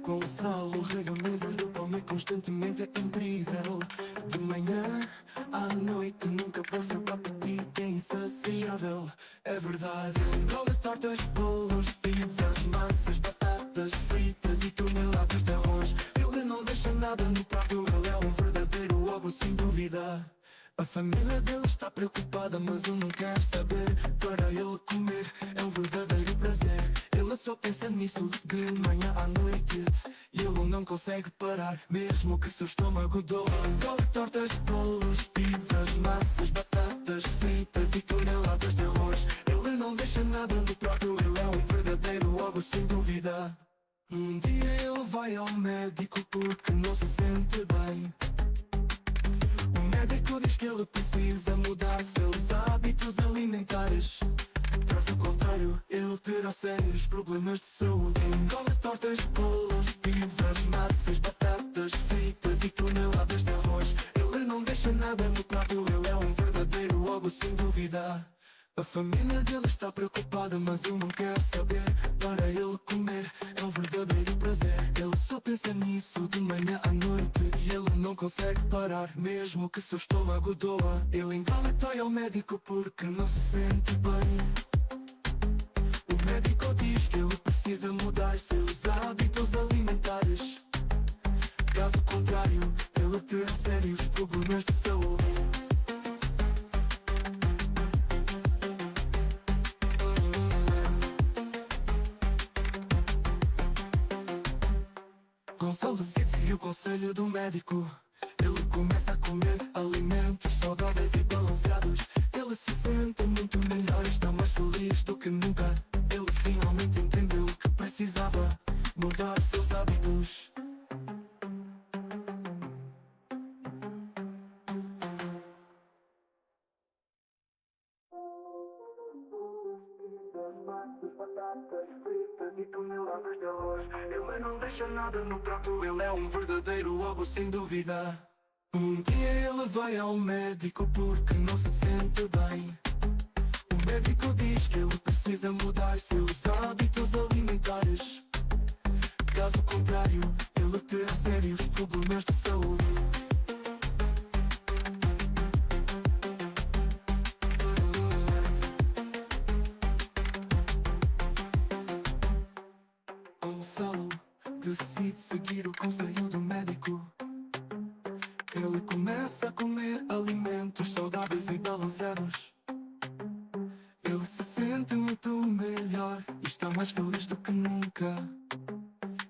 Gonçalo, rega a mesa, ele come constantemente, é incrível. De manhã à noite, nunca passa para apetite, é insaciável. É verdade, ele engole tortas, bolos, pizzas, massas, batatas fritas e toneladas de arroz. Ele não deixa nada no prato, ele é um verdadeiro ogro, sem dúvida. A família dele está preocupada, mas ele não quer saber. Para ele comer é um verdadeiro prazer. Ele só pensa nisso de manhã à noite, e ele não consegue parar, mesmo que seu estômago doa. Engole tortas, bolos, pizzas, massas, batatas fritas e toneladas de arroz. Ele não deixa nada no prato, ele é um verdadeiro ogro, sem dúvida. Um dia ele vai ao médico porque não se sente bem. O médico diz que ele precisa mudar seus hábitos alimentares. Caso contrário, ele terá sérios problemas de saúde. Engole tortas, bolos, pizzas, massas, batatas fritas e toneladas de arroz. Ele não deixa nada no prato, ele é um verdadeiro ogro, sem dúvida. A família dele está preocupada, mas ele não quer saber. Para ele comer é um verdadeiro prazer. Ele só pensa nisso de manhã à noite, e ele não consegue parar, mesmo que seu estômago doa. Ele engole e vai ao médico porque não se sente bem. O médico diz que ele precisa mudar seus hábitos alimentares. Caso contrário, ele terá sérios problemas de saúde. Gonçalo segue o conselho do médico. Ele começa a comer alimentos saudáveis e balanceados. Ele se sente muito melhor, está mais feliz do que nunca. Ele finalmente entendeu que precisava mudar seus hábitos. Batatas fritas e toneladas de arroz. Ele não deixa nada no prato, ele é um verdadeiro ogro, sem dúvida. Um dia ele vai ao médico porque não se sente bem. O médico diz que ele precisa mudar seus hábitos alimentares. Caso contrário, ele terá sérios problemas de saúde. Gonçalo decide seguir o conselho do médico. Ele começa a comer alimentos saudáveis e balanceados. Ele se sente muito melhor e está mais feliz do que nunca.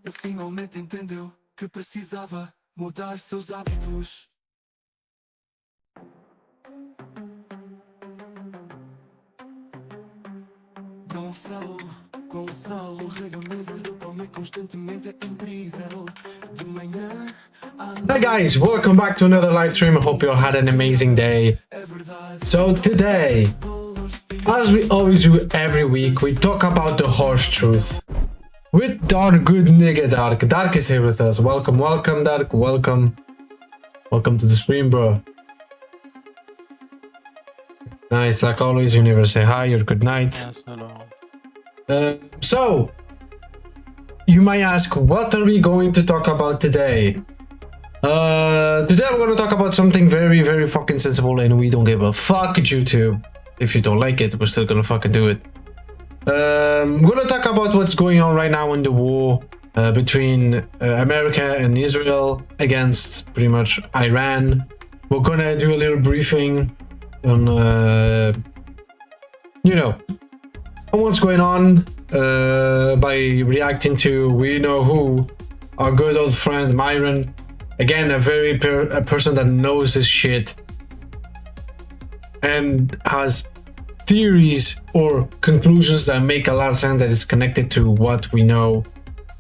Ele finalmente entendeu que precisava mudar seus hábitos. Gonçalo, rega a mesa, ele come constantemente, é incrível. De manhã à noite. Hi guys, welcome back to another live stream. I hope you all had an amazing day. So today, as we always do every week, we talk about the harsh truth with our good nigga Dark. Dark is here with us. Welcome Dark, welcome to the stream, bro. Nice, like always, you never say hi or good night. Yes, hello. So, you might ask, what are we going to talk about today? Today I'm going to talk about something very, very fucking sensible, and we don't give a fuck, YouTube. If you don't like it, we're still gonna fucking do it. We're gonna talk about what's going on right now in the war between America and Israel against pretty much Iran. We're gonna do a little briefing on, on what's going on by reacting to We Know Who, our good old friend Myron. Again, a person that knows his shit and has theories or conclusions that make a lot of sense, that is connected to what we know,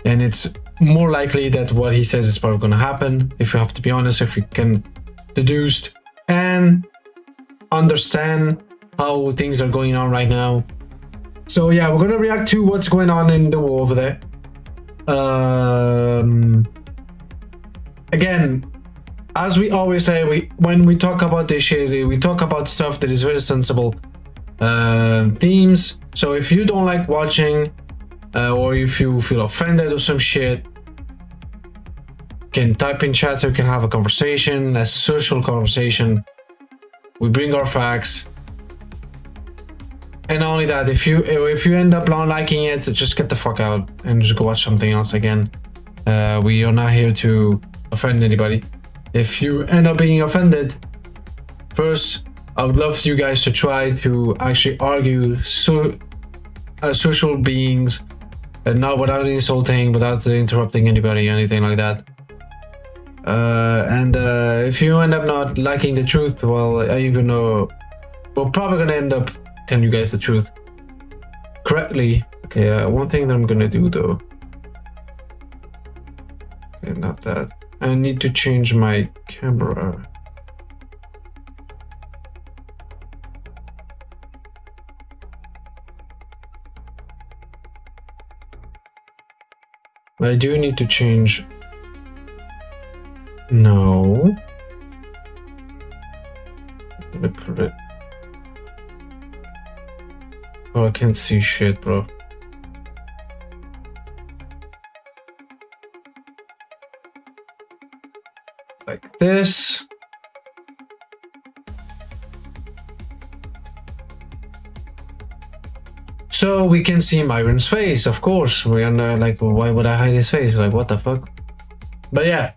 and it's more likely that what he says is probably going to happen, if you have to be honest, if you can deduce and understand how things are going on right now. So yeah, we're gonna react to what's going on in the war over there. Again, as we always say, when we talk about this shit, we talk about stuff that is very sensible themes. So if you don't like watching or if you feel offended or some shit, you can type in chat so we can have a conversation, a social conversation. We bring our facts. And not only that, if you end up not liking it, just get the fuck out and just go watch something else again. We are not here to offend anybody. If you end up being offended, first, I would love you guys to try to actually argue social beings, and not without insulting, without interrupting anybody, anything like that. And if you end up not liking the truth, well, even though we're probably gonna end up telling you guys the truth correctly. Okay, one thing that I'm gonna do though. Okay, not that. I need to change my camera. I do need to change. No. I'm gonna put it. Oh, I can't see shit, bro. Like this. So we can see Myron's face, of course. We are not like, why would I hide his face? Like, what the fuck? But yeah.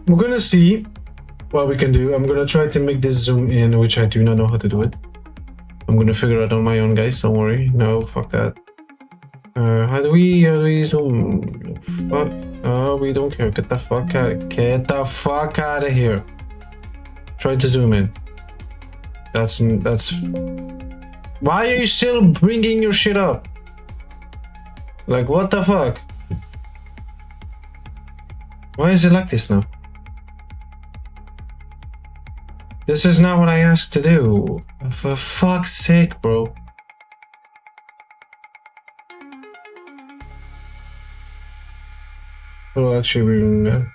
We're gonna see what we can do. I'm gonna try to make this zoom in, which I do not know how to do it. I'm gonna figure it out on my own, guys. Don't worry. No, fuck that. How do we zoom? Fuck. Oh, we don't care. Get the fuck out. Get the fuck out of here. Try to zoom in. That's. Why are you still bringing your shit up? Like, what the fuck? Why is it like this now? This is not what I asked to do. For fuck's sake, bro. Well, actually, we're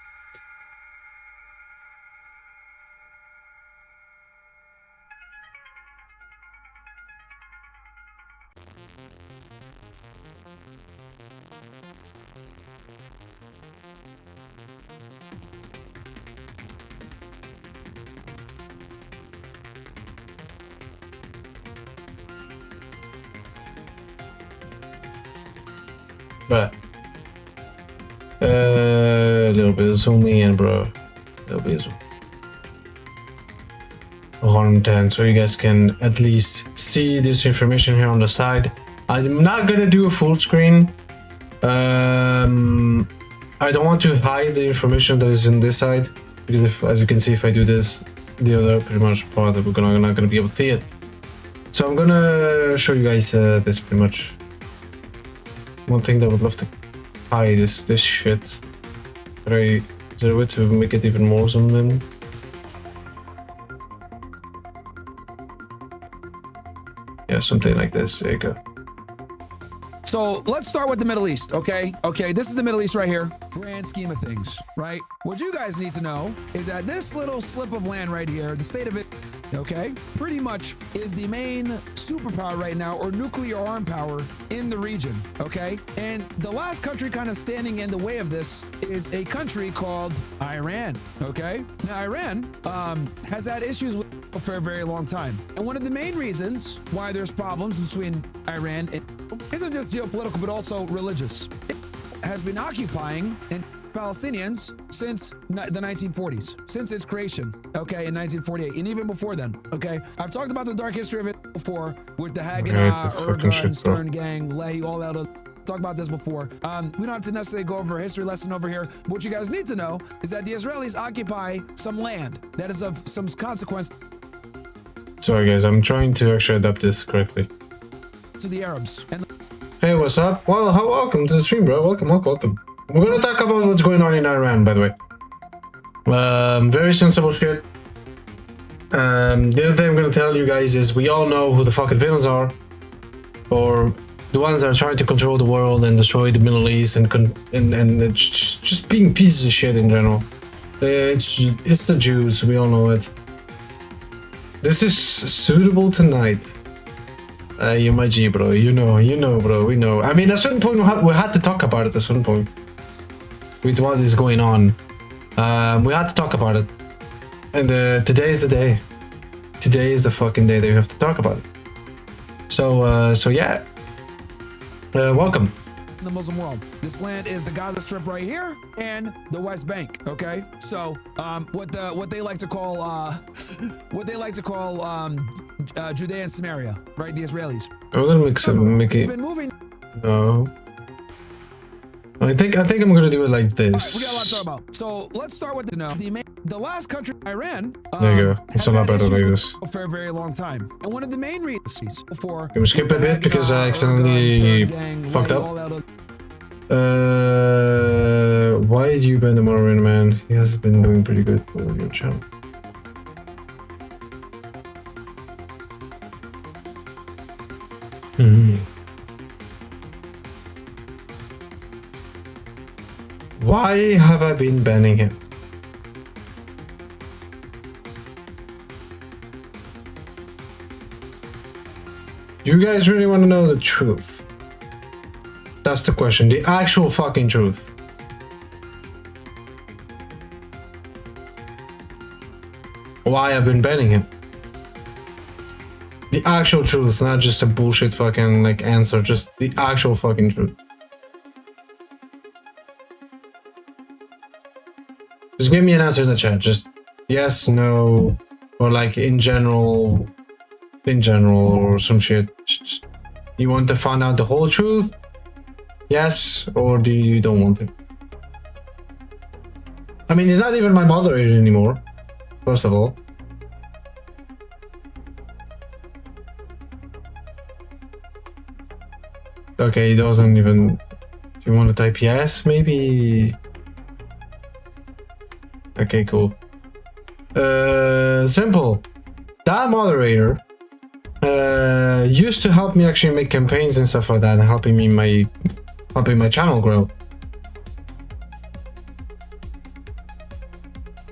But a little bit of zooming in, bro. A little bit of zoom. 110, so you guys can at least see this information here on the side. I'm not gonna do a full screen. I don't want to hide the information that is in this side, because if, as you can see, if I do this, the other pretty much part, we're not gonna be able to see it. So I'm gonna show you guys this pretty much. One thing that I would love to hide is this shit. Is there a way to make it even more zoomed in? Yeah, something like this. There you go. So let's start with the Middle East, okay? Okay, this is the Middle East right here. Grand scheme of things, right? What you guys need to know is that this little slip of land right here, the state of it, okay, pretty much is the main superpower right now, or nuclear arm power in the region, okay? And the last country kind of standing in the way of this is a country called Iran, okay? Now, Iran has had issues with for a very long time. And one of the main reasons why there's problems between Iran and isn't just geopolitical, but also religious. It has been occupying Palestinians since the 1940s, since its creation, okay, in 1948, and even before then, okay? I've talked about the dark history of it before with the Haganah, Ergun, Stern Gang, Leahy, all that other. Talk about this before. We don't have to necessarily go over a history lesson over here. What you guys need to know is that the Israelis occupy some land that is of some consequence. Sorry guys, I'm trying to actually adapt this correctly. To the Arabs. And hey, what's up? Well, welcome to the stream, bro. Welcome. We're gonna talk about what's going on in Iran, by the way. Very sensible shit. The other thing I'm gonna tell you guys is we all know who the fucking villains are, or the ones that are trying to control the world and destroy the Middle East and just being pieces of shit in general. It's the Jews. We all know it. This is suitable tonight. You're my G, bro. You know, bro. We know. I mean, at a certain point, we had to talk about it. At a certain point, with what is going on, we had to talk about it. And today is the day. Today is the fucking day that you have to talk about it. So yeah. Welcome. The Muslim world. This land is the Gaza Strip right here and the West Bank. Okay, so what they like to call Judea and Samaria, right? The Israelis. We're gonna make We've it. been moving. No. I think I'm gonna do it like this. We got a lot to talk about. So let's start with the last country, Iran. There you go. It's a lot better like this. For a very long time, and one of the main reasons for. Can we skip a bit because I accidentally fucked up? Why do you ban the Moravian man? He has been doing pretty good on your channel. Why have I been banning him? You guys really want to know the truth? That's the question. The actual fucking truth. Why I've been banning him? The actual truth, not just a bullshit fucking like answer, just the actual fucking truth. Just give me an answer in the chat. Just yes, no, or like in general, or some shit. Just, you want to find out the whole truth? Yes, or do you don't want to? I mean, he's not even my moderator anymore. First of all. Okay, he doesn't even. Do you want to type yes? Maybe. Okay, cool. Simple. That moderator used to help me actually make campaigns and stuff like that, and helping my channel grow.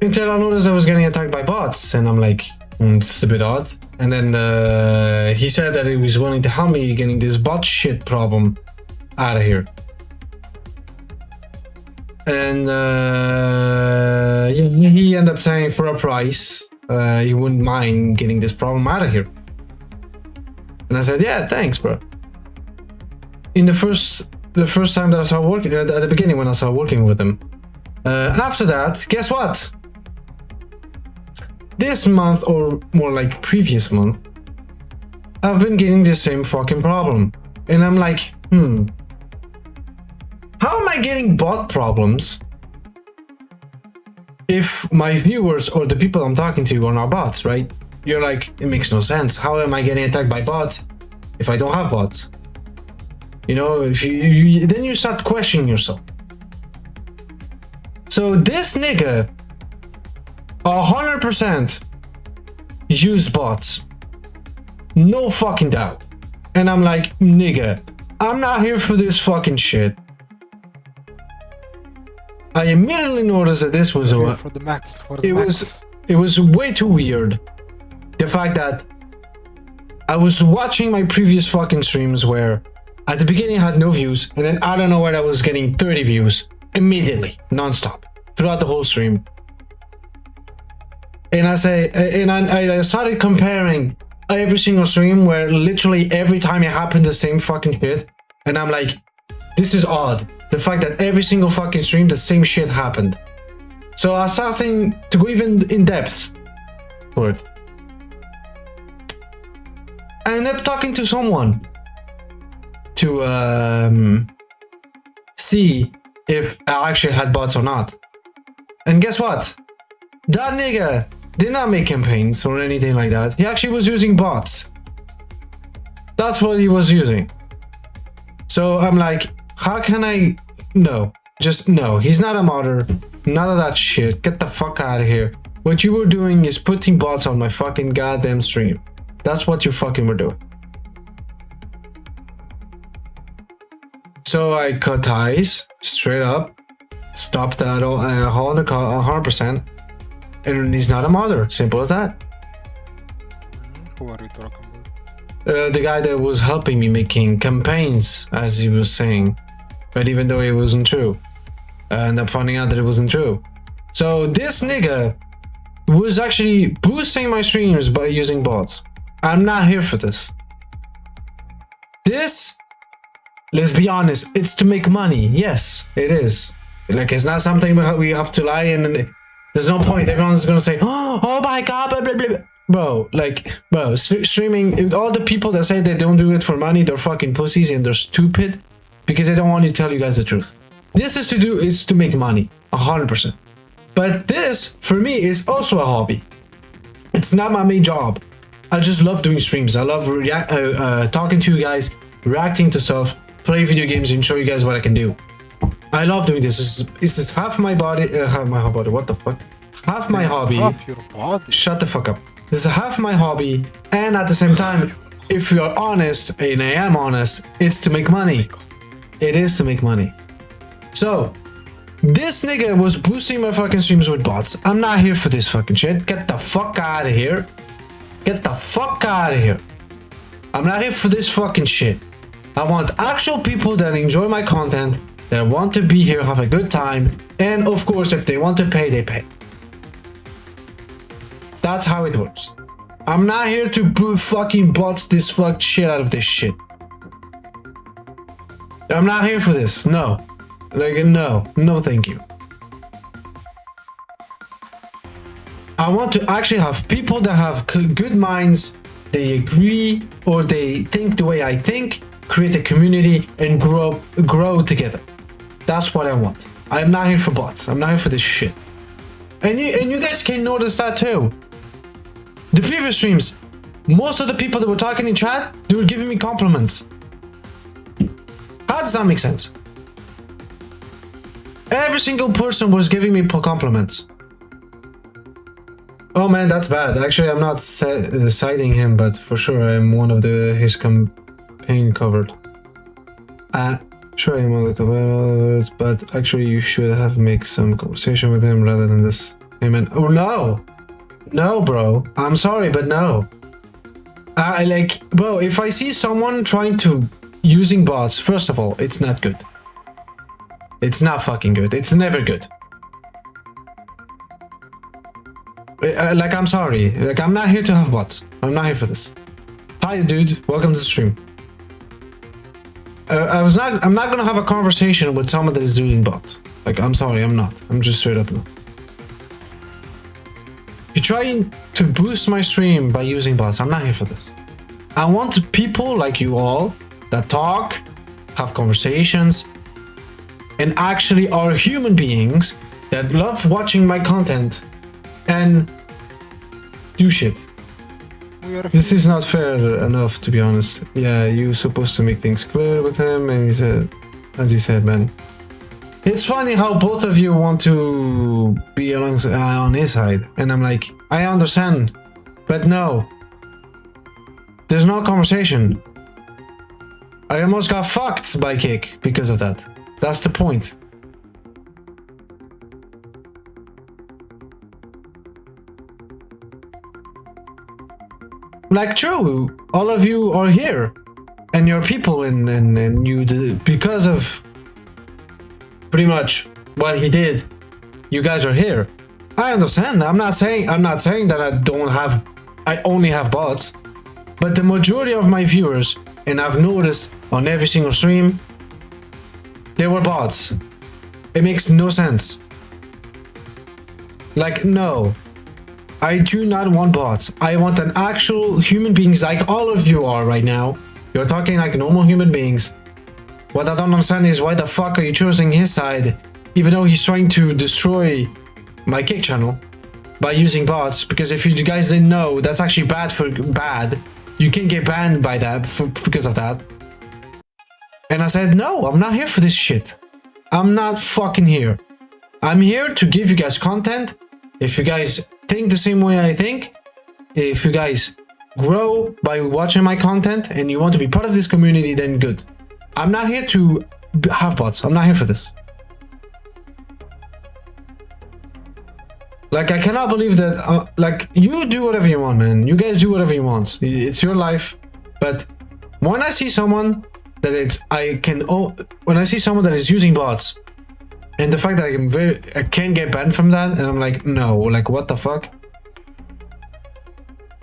Until I noticed I was getting attacked by bots, and I'm like, this is a bit odd. And then he said that he was willing to help me getting this bot shit problem out of here. And yeah, he ended up saying for a price, he wouldn't mind getting this problem out of here. And I said, yeah, thanks, bro. In the first time that I started working, at the beginning when I started working with him. After that, guess what? This month, or more like previous month, I've been getting the same fucking problem. And I'm like, how am I getting bot problems if my viewers or the people I'm talking to are not bots, right? You're like, it makes no sense. How am I getting attacked by bots if I don't have bots? You know, if you then you start questioning yourself. So this nigga 100% used bots. No fucking doubt. And I'm like, nigga, I'm not here for this fucking shit. I immediately noticed that this was for the max. It was way too weird. The fact that I was watching my previous fucking streams where at the beginning I had no views, and then I don't know where I was getting 30 views immediately, non-stop, throughout the whole stream. And I started comparing every single stream where literally every time it happened the same fucking shit. And I'm like, this is odd. The fact that every single fucking stream the same shit happened. So I started to go even in depth for it. I ended up talking to someone to see if I actually had bots or not. And guess what? That nigga did not make campaigns or anything like that. He actually was using bots. That's what he was using. So I'm like, how can I? No, just no. He's not a modder. None of that shit. Get the fuck out of here. What you were doing is putting bots on my fucking goddamn stream. That's what you fucking were doing. So I cut ties straight up, stopped that all 100%, and he's not a modder. Simple as that. Who are you talking about? the guy that was helping me making campaigns, as he was saying, but even though it wasn't true, I ended up finding out that it wasn't true. So this nigga was actually boosting my streams by using bots. I'm not here for this. This, let's be honest, it's to make money. Yes, it is. Like, it's not something we have to lie in, and there's no point. Everyone's gonna say, oh my god, blah, blah, blah. Bro, like, bro, streaming, all the people that say they don't do it for money, they're fucking pussies and they're stupid because they don't want to tell you guys the truth. This is to make money, 100%. But this, for me, is also a hobby. It's not my main job. I just love doing streams. I love talking to you guys, reacting to stuff, play video games, and show you guys what I can do. I love doing this. This is half my body, half my body. What the fuck? Half my hobby. Half your body. Shut the fuck up. This is half my hobby, and at the same time, if you are honest, and I am honest, it's to make money. It is to make money. So, this nigga was boosting my fucking streams with bots. I'm not here for this fucking shit. Get the fuck out of here. Get the fuck out of here. I'm not here for this fucking shit. I want actual people that enjoy my content, that want to be here, have a good time, and of course, if they want to pay, they pay. That's how it works. I'm not here to fucking bots this fucked shit out of this shit. I'm not here for this. No. Like, no. No, thank you. I want to actually have people that have good minds, they agree, or they think the way I think, create a community, and grow together. That's what I want. I'm not here for bots. I'm not here for this shit. And you guys can notice that too. The previous streams, most of the people that were talking in chat, they were giving me compliments. How does that make sense? Every single person was giving me compliments. Oh man, that's bad. Actually, I'm not citing him, but for sure I'm one of his campaign covered. Sure, I'm on the cover, but actually you should have make some conversation with him rather than this. Hey man, oh no! No, bro. I'm sorry, but no. Bro, if I see someone trying to using bots, first of all, it's not good. It's not fucking good. It's never good. I'm sorry. Like, I'm not here to have bots. I'm not here for this. Hi, dude. Welcome to the stream. I'm not gonna have a conversation with someone that is doing bots. Like, I'm sorry, I'm not. I'm just straight up no. You're trying to boost my stream by using bots. I'm not here for this. I want people like you all that talk, have conversations, and actually are human beings that love watching my content and do shit. This is not fair enough, to be honest. Yeah, you're supposed to make things clear with him, and he said, as he said, man. It's funny how both of you want to be on his side, and I'm like, I understand, but no. There's no conversation. I almost got fucked by Kick because of that. That's the point. Like, true, all of you are here, and you're people, and you, because of pretty much what he did, you guys are here. I understand. I'm not saying that I only have bots, but the majority of my viewers, and I've noticed on every single stream, they were bots. It makes no sense. Like, no. I do not want bots. I want an actual human beings like all of you are right now. You're talking like normal human beings. What I don't understand is why the fuck are you choosing his side, even though he's trying to destroy my Kick channel by using bots? Because if you guys didn't know, that's actually bad. You can get banned by that because of that. And I said, no, I'm not here for this shit. I'm not fucking here. I'm here to give you guys content. If you guys think the same way I think, if you guys grow by watching my content and you want to be part of this community, then good. I'm not here to have bots. I'm not here for this. Like, I cannot believe that, like, you do whatever you want, man. You guys do whatever you want. It's your life. But when I see someone that when I see someone that is using bots, and the fact that I can't get banned from that, and I'm like, no, like what the fuck?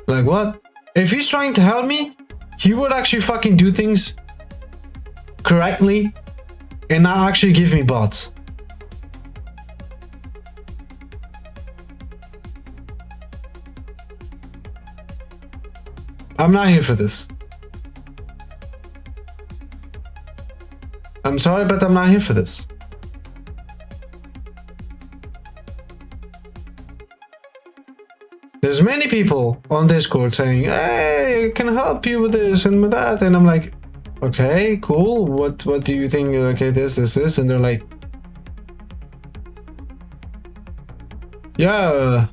Like what? If he's trying to help me, he would actually fucking do things correctly and not actually give me bots. I'm not here for this. I'm sorry, but I'm not here for this. There's many people on Discord saying, hey, I can help you with this and with that. And I'm like, okay, cool. What do you think? Okay, this. And they're like, yeah,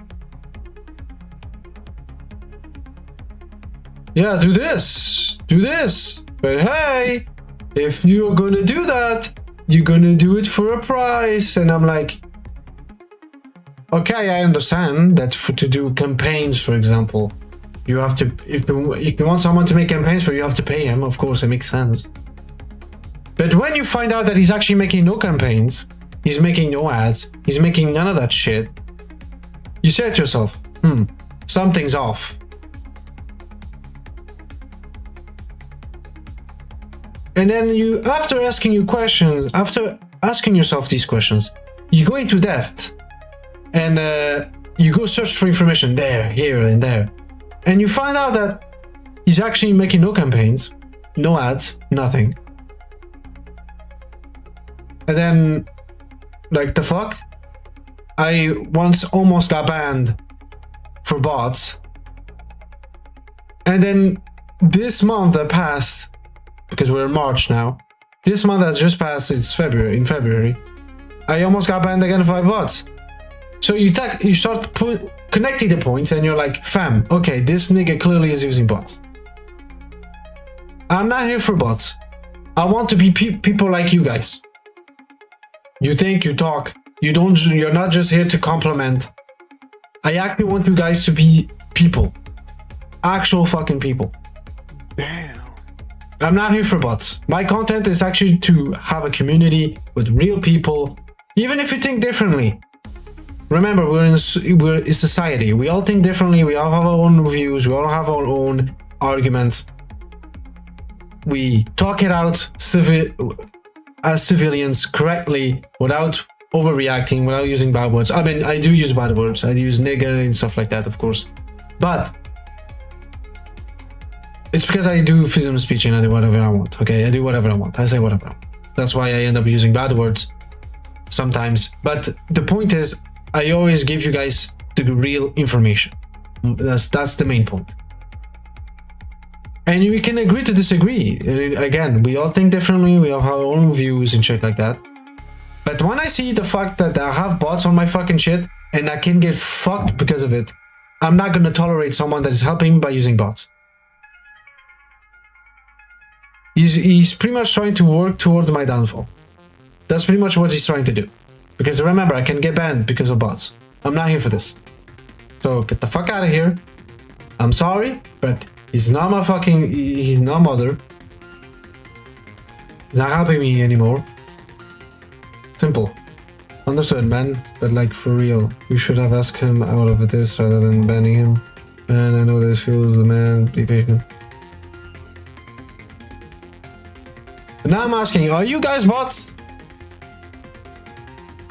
do this. But hey, if you're gonna do that, you're gonna do it for a price. And I'm like, okay, I understand that to do campaigns, for example, you have to, if you want someone to make campaigns for you, have to pay him. Of course, it makes sense. But when you find out that he's actually making no campaigns, he's making no ads, he's making none of that shit, you say to yourself, something's off. And then you, after asking yourself these questions, you go into depth and you go search for information there, here, and there. And you find out that he's actually making no campaigns, no ads, nothing. And then, like, the fuck? I once almost got banned for bots. And then this month that passed, because we're in March now, this month has just passed, it's February, in February, I almost got banned again by bots. So you start connecting the points and you're like, fam, okay, this nigga clearly is using bots. I'm not here for bots. I want to be people like you guys. You think, you talk, you're not just here to compliment. I actually want you guys to be people. Actual fucking people. Damn. I'm not here for bots. My content is actually to have a community with real people, even if you think differently. Remember, we're a society. We all think differently. We all have our own views. We all have our own arguments. We talk it out as civilians correctly, without overreacting, without using bad words. I mean, I do use bad words. I use nigga and stuff like that, of course. But it's because I do freedom of speech and I do whatever I want. Okay, I do whatever I want. I say whatever I want. That's why I end up using bad words sometimes. But the point is, I always give you guys the real information. That's the main point. And we can agree to disagree. Again, we all think differently. We all have our own views and shit like that. But when I see the fact that I have bots on my fucking shit and I can get fucked because of it, I'm not gonna tolerate someone that is helping me by using bots. He's pretty much trying to work towards my downfall. That's pretty much what he's trying to do. Because remember, I can get banned because of bots. I'm not here for this. So get the fuck out of here. I'm sorry, but he's not my fucking... He's not mother. He's not helping me anymore. Simple. Understood, man. But like, for real, we should have asked him out of this rather than banning him. Man, I know this feels the man. Be patient. But now I'm asking, are you guys bots?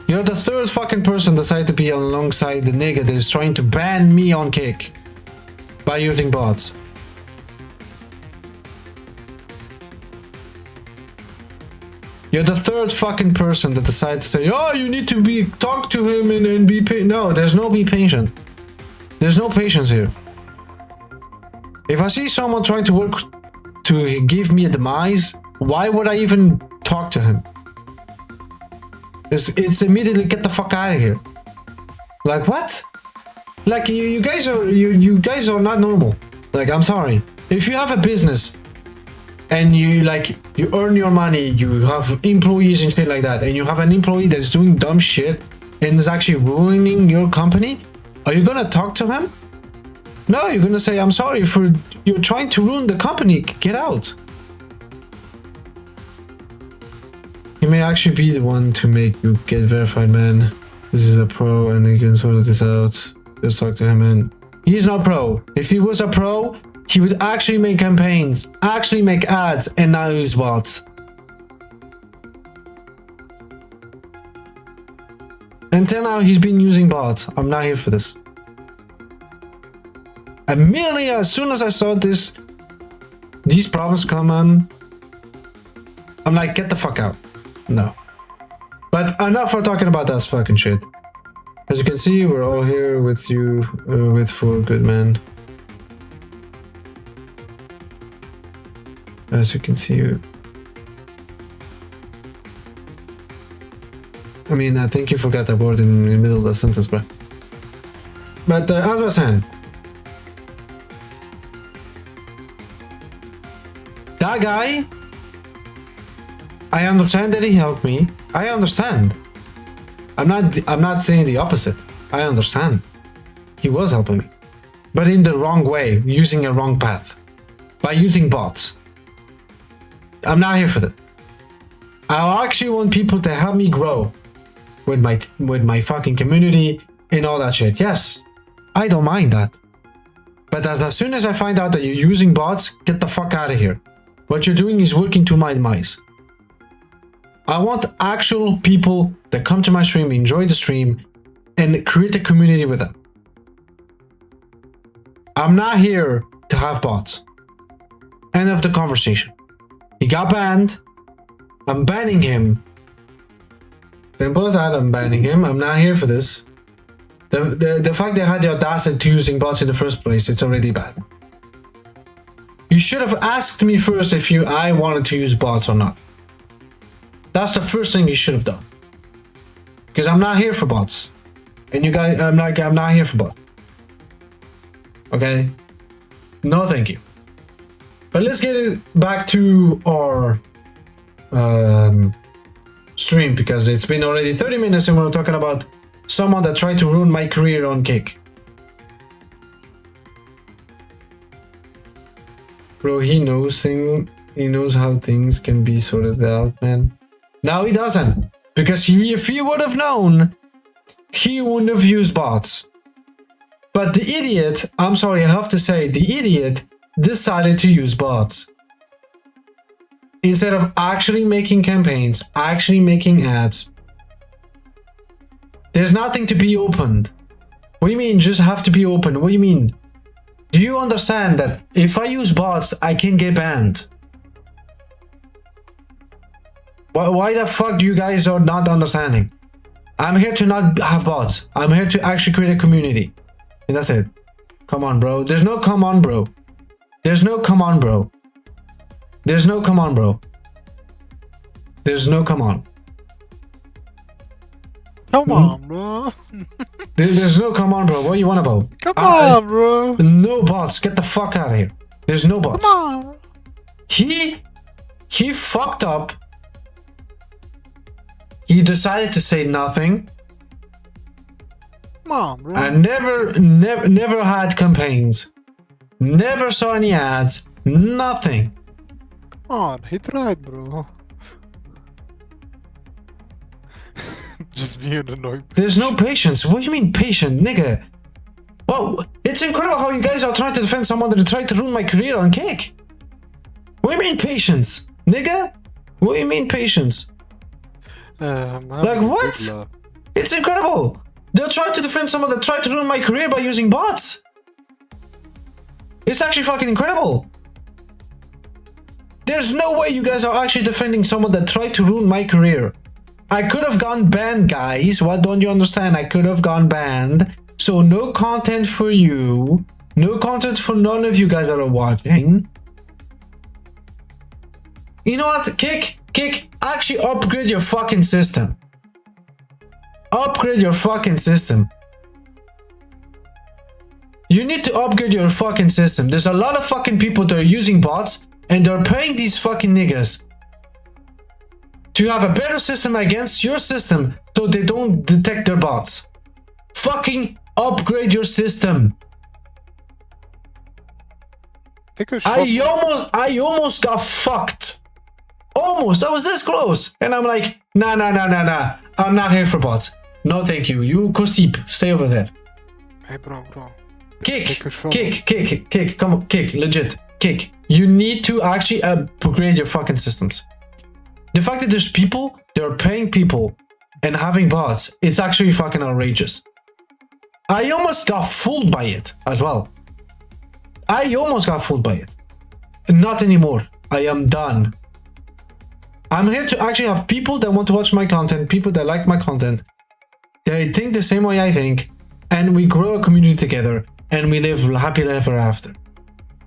You're the third fucking person decided to be alongside the nigga that is trying to ban me on Kick by using bots. You're the third fucking person that decided to say, oh, you need to talk to him and be patient. No, there's no be patient. There's no patience here. If I see someone trying to work to give me a demise, why would I even talk to him? It's immediately get the fuck out of here. Like what? Like you guys are not normal. Like, I'm sorry. If you have a business and you earn your money, you have employees and shit like that, and you have an employee that's doing dumb shit and is actually ruining your company, are you gonna talk to him? No, you're gonna say, I'm sorry for You're trying to ruin the company. Get out. He may actually be the one to make you get verified, man. This is a pro and he can sort this out. Just talk to him, man. He's not pro. If he was a pro, he would actually make campaigns, actually make ads, and not use bots. Until now, he's been using bots. I'm not here for this. Immediately, as soon as I saw these problems come on, I'm like, get the fuck out. No. But enough for talking about that fucking shit. As you can see, we're all here with you, with for good man. As you can see, I mean, I think you forgot that word in the middle of the sentence, bro. But as I was saying, that guy, I understand that he helped me. I understand. I'm not saying the opposite. I understand. He was helping me. But in the wrong way, using a wrong path. By using bots. I'm not here for that. I actually want people to help me grow with my fucking community and all that shit. Yes, I don't mind that. But as soon as I find out that you're using bots, get the fuck out of here. What you're doing is working to my demise. I want actual people that come to my stream, enjoy the stream, and create a community with them. I'm not here to have bots. End of the conversation. He got banned. I'm banning him. Simple as that, I'm banning him. I'm not here for this. The fact they had the audacity to using bots in the first place, it's already bad. You should have asked me first if I wanted to use bots or not. That's the first thing you should have done. Because I'm not here for bots. And you guys, I'm not here for bots. Okay? No, thank you. But let's get it back to our stream, because it's been already 30 minutes and we're talking about someone that tried to ruin my career on Kick. Bro, he knows how things can be sorted out, man. Now he doesn't, because if he would have known, he wouldn't have used bots. But the idiot, I'm sorry, I have to say, the idiot decided to use bots. Instead of actually making campaigns, actually making ads. There's nothing to be opened. What do you mean just have to be open? What do you mean? Do you understand that if I use bots, I can get banned? Why the fuck do you guys are not understanding? I'm here to not have bots. I'm here to actually create a community. And that's it. Come on, bro. There's no come on, bro. There's no come on, bro. There's no come on, bro. There's no come on. Come on, bro. There's no come on, bro. What do you want about? Come on, bro. No bots. Get the fuck out of here. There's no bots. Come on. He fucked up. He decided to say nothing. Come on, bro. I never had campaigns. Never saw any ads. Nothing. Come on, he tried, bro. Just being annoyed. There's no patience. What do you mean patient, nigga? Whoa, it's incredible how you guys are trying to defend someone that tried to ruin my career on Kick. What do you mean patience, nigga? What do you mean patience? Like what? It's incredible. They're trying to defend someone that tried to ruin my career by using bots. It's actually fucking incredible. There's no way you guys are actually defending someone that tried to ruin my career. I could have gone banned, guys. What don't you understand? I could have gone banned. So no content for you. No content for none of you guys that are watching. You know what? Kick, actually upgrade your fucking system. Upgrade your fucking system. You need to upgrade your fucking system. There's a lot of fucking people that are using bots and they're paying these fucking niggas to have a better system against your system so they don't detect their bots. Fucking upgrade your system. Take a shot. I almost got fucked. Almost. I was this close. And I'm like, nah. I'm not here for bots. No, thank you. You Kosip, stay over there. Hey, bro. Kick. Take a shot. Kick. Come on, kick. Legit. Kick. You need to actually upgrade your fucking systems. The fact that there's people, they're paying people and having bots, it's actually fucking outrageous. I almost got fooled by it as well. I almost got fooled by it. Not anymore. I am done. I'm here to actually have people that want to watch my content, people that like my content, they think the same way I think, and we grow a community together, and we live happily ever after.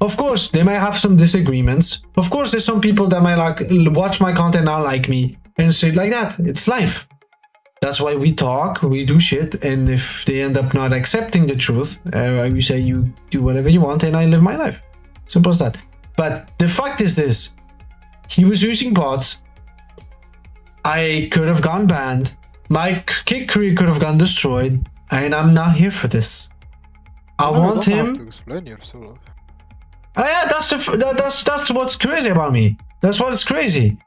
Of course, they might have some disagreements. Of course, there's some people that might like watch my content, not like me, and shit like that. It's life. That's why we talk, we do shit, and if they end up not accepting the truth, we say you do whatever you want, and I live my life. Simple as that. But the fact is this: he was using bots. I could have gone banned. My kick career could have gone destroyed, and I'm not here for this. I want You don't have him. to explain yourself. Oh yeah, that's what's crazy about me. That's what's crazy.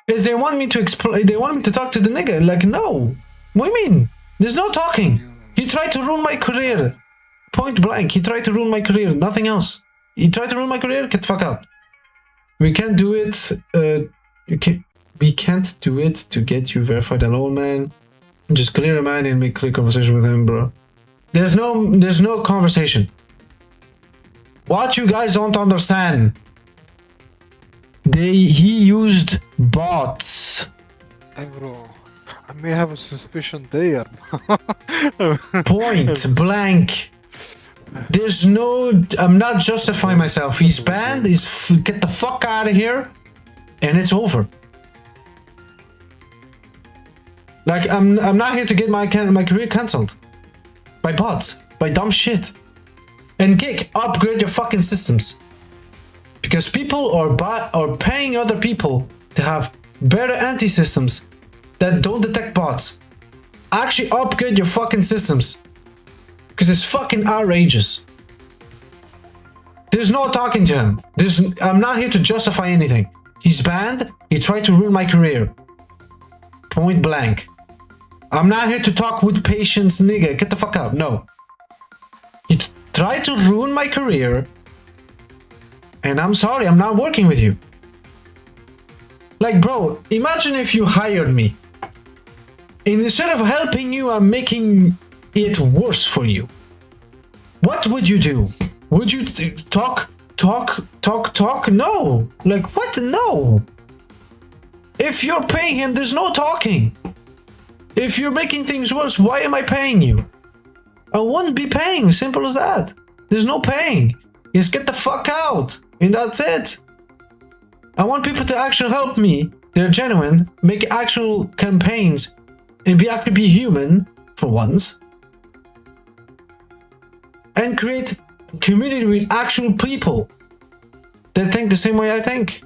Is they want me to explain. They want me to talk to the nigga. Like, no. What do you mean? There's no talking. He tried to ruin my career. Point blank. He tried to ruin my career. Nothing else. He tried to ruin my career. Get the fuck out. We can't do it. We can't do it to get you verified alone, man. Just clear a man and make clear conversation with him, bro. There's no conversation. What you guys don't understand. He used bots. Hey, bro. I may have a suspicion there. Point blank. There's no. I'm not justifying myself. He's banned. Get the fuck out of here, and it's over. Like I'm not here to get my career cancelled by bots, by dumb shit. And Kick, upgrade your fucking systems. Because people are paying other people to have better anti-systems that don't detect bots. Actually upgrade your fucking systems. Because it's fucking outrageous. There's no talking to him. I'm not here to justify anything. He's banned. He tried to ruin my career. Point blank. I'm not here to talk with patience, nigga. Get the fuck out. No. He tried to ruin my career. And I'm sorry, I'm not working with you. Like, bro, imagine if you hired me. And instead of helping you, I'm making it worse for you. What would you do? Would you talk? No. Like, what? No. If you're paying him, there's no talking. If you're making things worse, why am I paying you? I wouldn't be paying. Simple as that. There's no paying. Just get the fuck out. And that's it. I want people to actually help me. They're genuine. Make actual campaigns. And actually be human for once. And create community with actual people that think the same way I think.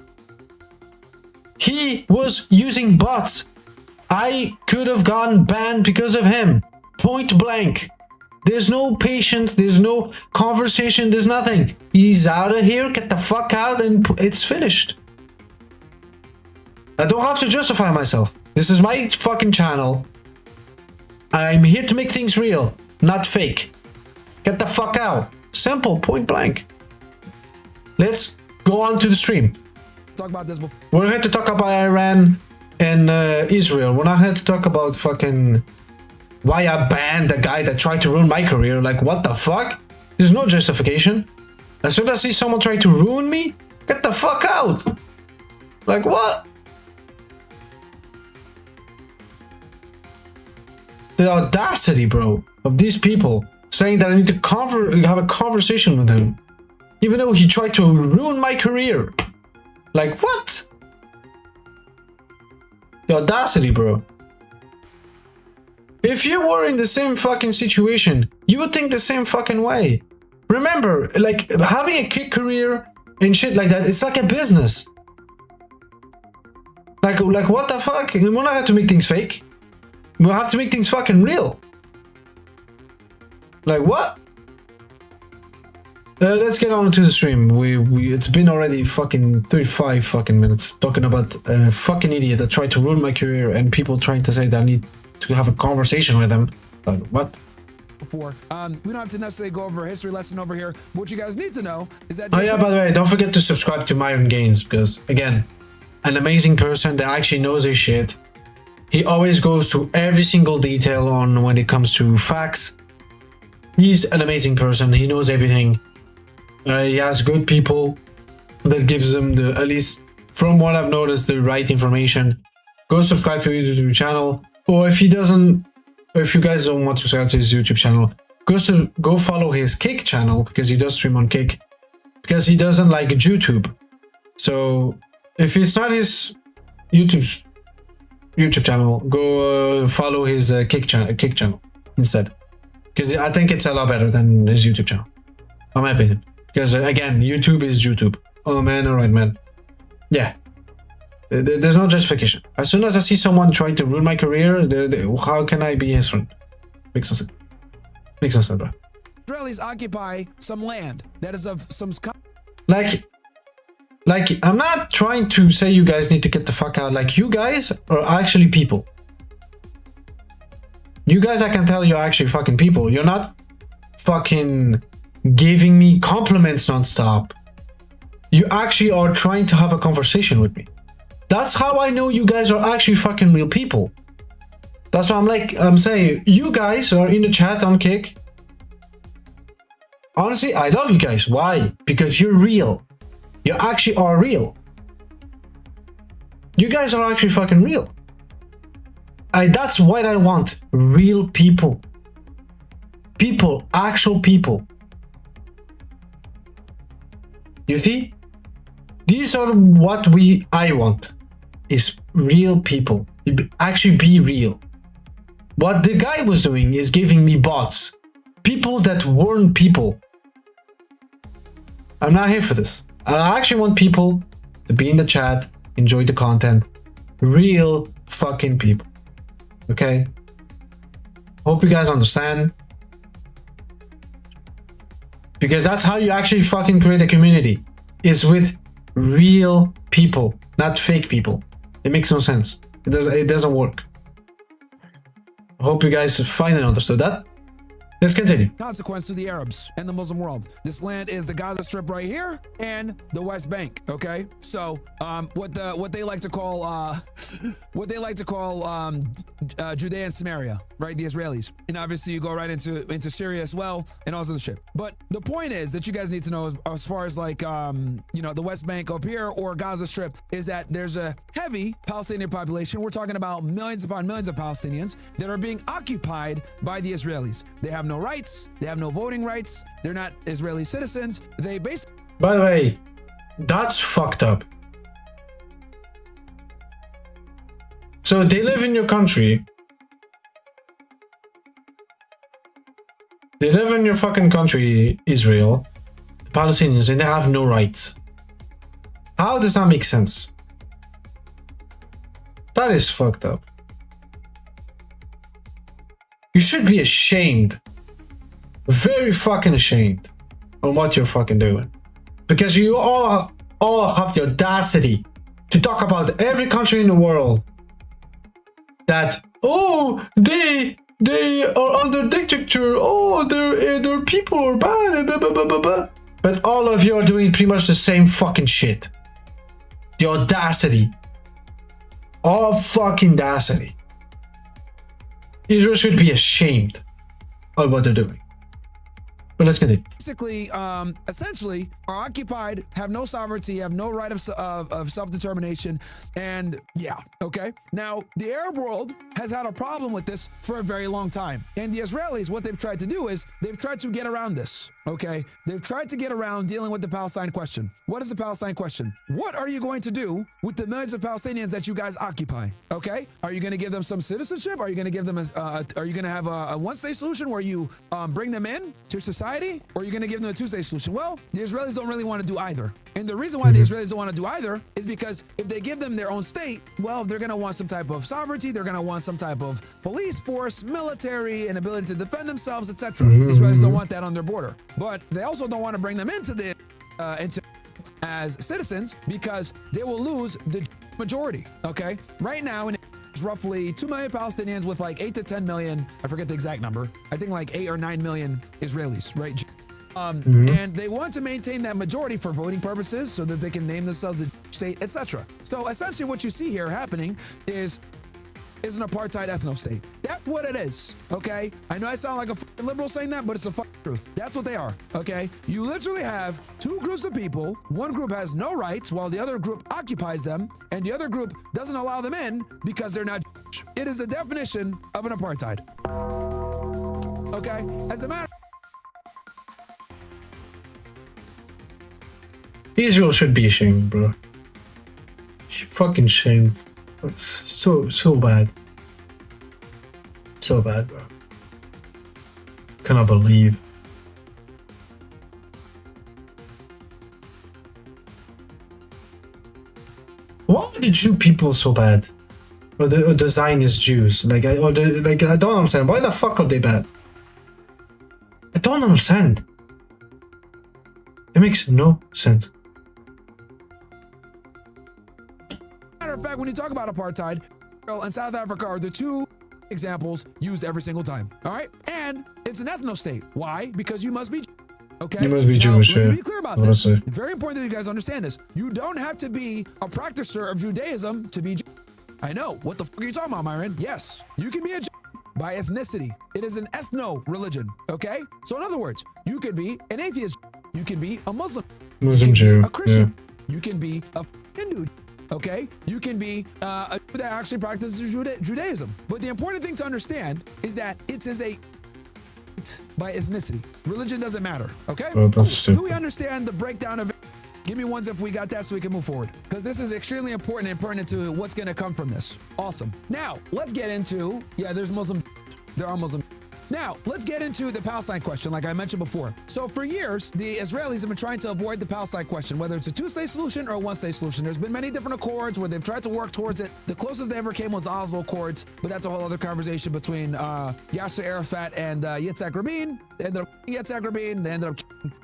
He was using bots. I could have gone banned because of him. Point blank. There's no patience. There's no conversation. There's nothing. He's out of here. Get the fuck out and it's finished. I don't have to justify myself. This is my fucking channel. I'm here to make things real, not fake. Get the fuck out. Simple, point blank. Let's go on to the stream. Talk about this before. We're here to talk about Iran and Israel. We're not here to talk about fucking why I banned the guy that tried to ruin my career. Like, what the fuck? There's no justification. As soon as I see someone try to ruin me, get the fuck out. Like, what? The audacity, bro, of these people saying that I need to have a conversation with him, even though he tried to ruin my career. Like, what? The audacity, bro. If you were in the same fucking situation, you would think the same fucking way. Remember, like, having a kick career and shit like that, it's like a business. Like what the fuck? We're not going to make things fake. We'll have to make things fucking real. Like, what? Let's get on to the stream. It's been already fucking 35 fucking minutes talking about a fucking idiot that tried to ruin my career and people trying to say that I need to have a conversation with him. What? Before. We don't have to necessarily go over a history lesson over here. What you guys need to know is that. Oh yeah, by the way, don't forget to subscribe to Myron Gaines because again, an amazing person that actually knows his shit. He always goes to every single detail on when it comes to facts. He's an amazing person. He knows everything. He has good people that gives him the, at least from what I've noticed, the right information. Go subscribe to his YouTube channel, or if he doesn't, if you guys don't want to subscribe to his YouTube channel, go follow his Kick channel because he does stream on Kick, because he doesn't like YouTube. So if it's not his YouTube channel, go follow his Kick channel instead, because I think it's a lot better than his YouTube channel, in my opinion. Because again, YouTube is YouTube. Oh man, alright man. Yeah. There's no justification. As soon as I see someone trying to ruin my career, how can I be his friend? Makes no sense. Makes no sense, bro. Israelis occupy some land that is of some. Like, I'm not trying to say you guys need to get the fuck out. Like, you guys are actually people. You guys, I can tell you're actually fucking people. You're not fucking giving me compliments non-stop. You actually are trying to have a conversation with me. That's how I know you guys are actually fucking real people. That's why I'm saying you guys are in the chat on Kick. Honestly, I love you guys. Why? Because you're real. You actually are real. You guys are actually fucking real. That's what I want. Real people. People, actual people. You see? These are what I want. Is real people. Actually be real. What the guy was doing is giving me bots. People that weren't people. I'm not here for this. I actually want people to be in the chat, enjoy the content. Real fucking people. Okay? Hope you guys understand. Because that's how you actually fucking create a community. Is with real people, not fake people. It makes no sense. It doesn't work. I hope you guys finally understood that. Let's continue. Consequence to the Arabs and the Muslim world. This land is the Gaza Strip right here and the West Bank. Okay, so what they like to call Judea and Samaria, right? The Israelis, and obviously you go right into Syria as well and all this other shit. But the point is that you guys need to know as far as like the West Bank up here or Gaza Strip is that there's a heavy Palestinian population. We're talking about millions upon millions of Palestinians that are being occupied by the Israelis. They have no rights. They have no voting rights. They're not Israeli citizens. They basically. By the way, that's fucked up. So they live in your country. They live in your fucking country, Israel, the Palestinians, and they have no rights. How does that make sense? That is fucked up. You should be ashamed. Very fucking ashamed on what you're fucking doing. Because you all have the audacity to talk about every country in the world that, oh, they are under dictator, oh, their people are bad, blah, blah, blah, blah, blah. But all of you are doing pretty much the same fucking shit. The audacity. All fucking audacity. Israel should be ashamed of what they're doing. But let's continue. Basically, essentially, are occupied, have no sovereignty, have no right of self-determination, and yeah, okay? Now, the Arab world has had a problem with this for a very long time. And the Israelis, what they've tried to do is, they've tried to get around this, okay? They've tried to get around dealing with the Palestine question. What is the Palestine question? What are you going to do with the millions of Palestinians that you guys occupy, okay? Are you going to give them some citizenship? Are you going to give them are you going to have a one-state solution where you bring them in to society? society, or you're going to give them a two-state solution? Well, the Israelis don't really want to do either. And the reason why the Israelis don't want to do either is because if they give them their own state, well, they're going to want some type of sovereignty. They're going to want some type of police force, military, and ability to defend themselves, etc. Israelis don't want that on their border. But they also don't want to bring them into the as citizens because they will lose the majority. Okay, right now in roughly 2 million Palestinians with like 8 to 10 million, I forget the exact number, I think like 8 or 9 million Israelis, right? And they want to maintain that majority for voting purposes so that they can name themselves the state, etc. So essentially what you see here happening is an apartheid ethno-state. That's what it is, okay? I know I sound like a liberal saying that, but it's the truth. That's what they are, okay? You literally have two groups of people. One group has no rights while the other group occupies them, and the other group doesn't allow them in because they're not Jewish. It is the definition of an apartheid, okay? As a matter Israel should be ashamed, bro. She fucking shamed. It's so bad. So bad, bro. Cannot believe. Why are the Jew people so bad? Or the Zionist Jews? I don't understand. Why the fuck are they bad? I don't understand. It makes no sense. Matter of fact, when you talk about apartheid, Israel and South Africa are the two examples used every single time. All right, and it's an ethno-state. Why? Because you must be. Okay. You must be now, Jewish. let me Yeah. be clear about this. Honestly. It's very important that you guys understand this. You don't have to be a practicer of Judaism to be. I know. What the fuck are you talking about, Myron? Yes, you can be a Jew by ethnicity. It is an ethno religion. Okay. So in other words, you could be an atheist. You can be a Muslim. Muslim you can Jew. be a Christian. You can be a Hindu. Okay, you can be a Jew that actually practices Judaism. But the important thing to understand is that it is a by ethnicity. Religion doesn't matter. Okay, Well, that's do we stupid. understand the breakdown of it? Give me ones if we got that so we can move forward. Because this is extremely important and pertinent to what's going to come from this. Awesome. Now, let's get into, there's Muslim, there are Muslim. Now, let's get into the Palestine question, like I mentioned before. So for years, the Israelis have been trying to avoid the Palestine question, whether it's a two-state solution or a one-state solution. There's been many different accords where they've tried to work towards it. The closest they ever came was Oslo Accords, but that's a whole other conversation between Yasser Arafat and Yitzhak Rabin. They ended up Yitzhak Rabin, they ended up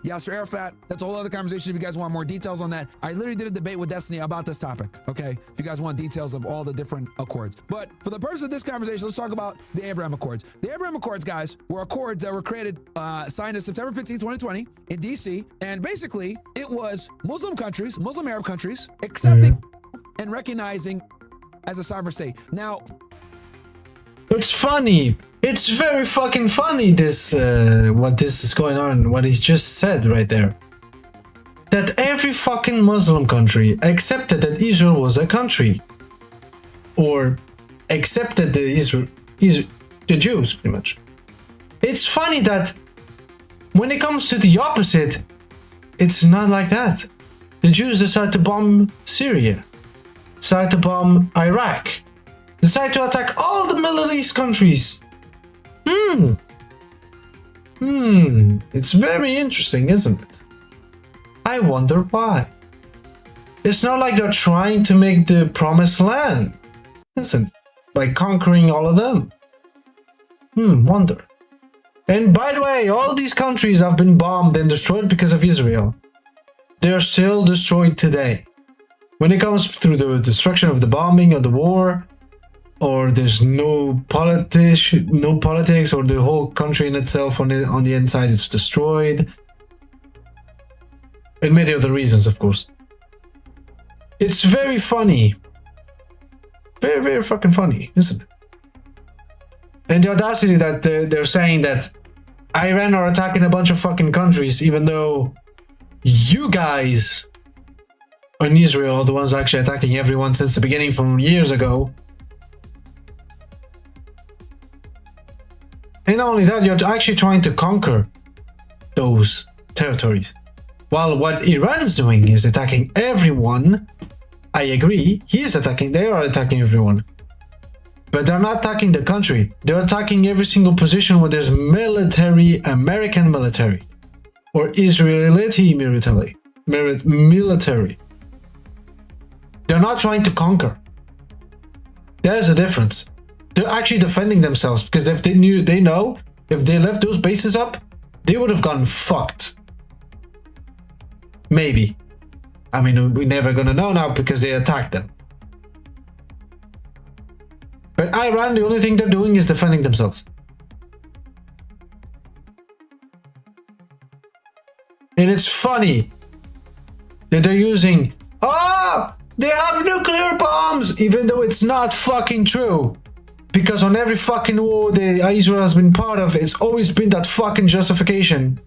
Yasser Arafat. That's a whole other conversation if you guys want more details on that. I literally did a debate with Destiny about this topic, okay? If you guys want details of all the different accords. But for the purpose of this conversation, let's talk about the Abraham Accords. The Abraham Accords, guys, were accords that were created, signed on September 15, 2020 in DC. And basically, it was Muslim countries, Muslim Arab countries, accepting and recognizing as a sovereign state. Now, It's funny. It's very fucking funny, this, what this is going on, what he just said right there. That every fucking Muslim country accepted that Israel was a country. Or accepted the Jews, pretty much. It's funny that when it comes to the opposite, it's not like that. The Jews decide to bomb Syria, decide to bomb Iraq, decide to attack all the Middle East countries. It's very interesting, isn't it? I wonder why. It's not like they're trying to make the promised land, isn't it? By conquering all of them. Wonder. And by the way, all these countries have been bombed and destroyed because of Israel. They're still destroyed today. When it comes through the destruction of the bombing of the war, or there's no politics, or the whole country in itself on the inside is destroyed. And many other reasons, of course. It's very funny. Very, very fucking funny, isn't it? And the audacity that they're saying that Iran are attacking a bunch of fucking countries, even though you guys in Israel are the ones actually attacking everyone since the beginning from years ago. And not only that, you're actually trying to conquer those territories. While what Iran's doing is attacking everyone. I agree, they are attacking everyone. But they're not attacking the country. They're attacking every single position where there's military, American military. or Israeli military. They're not trying to conquer. There's a difference. They're actually defending themselves because if they know if they left those bases up, they would have gotten fucked. Maybe. I mean, we're never gonna know now because they attacked them. But Iran, the only thing they're doing is defending themselves. And it's funny that they're using, they have nuclear bombs, even though it's not fucking true. Because on every fucking war that Israel has been part of, it's always been that fucking justification.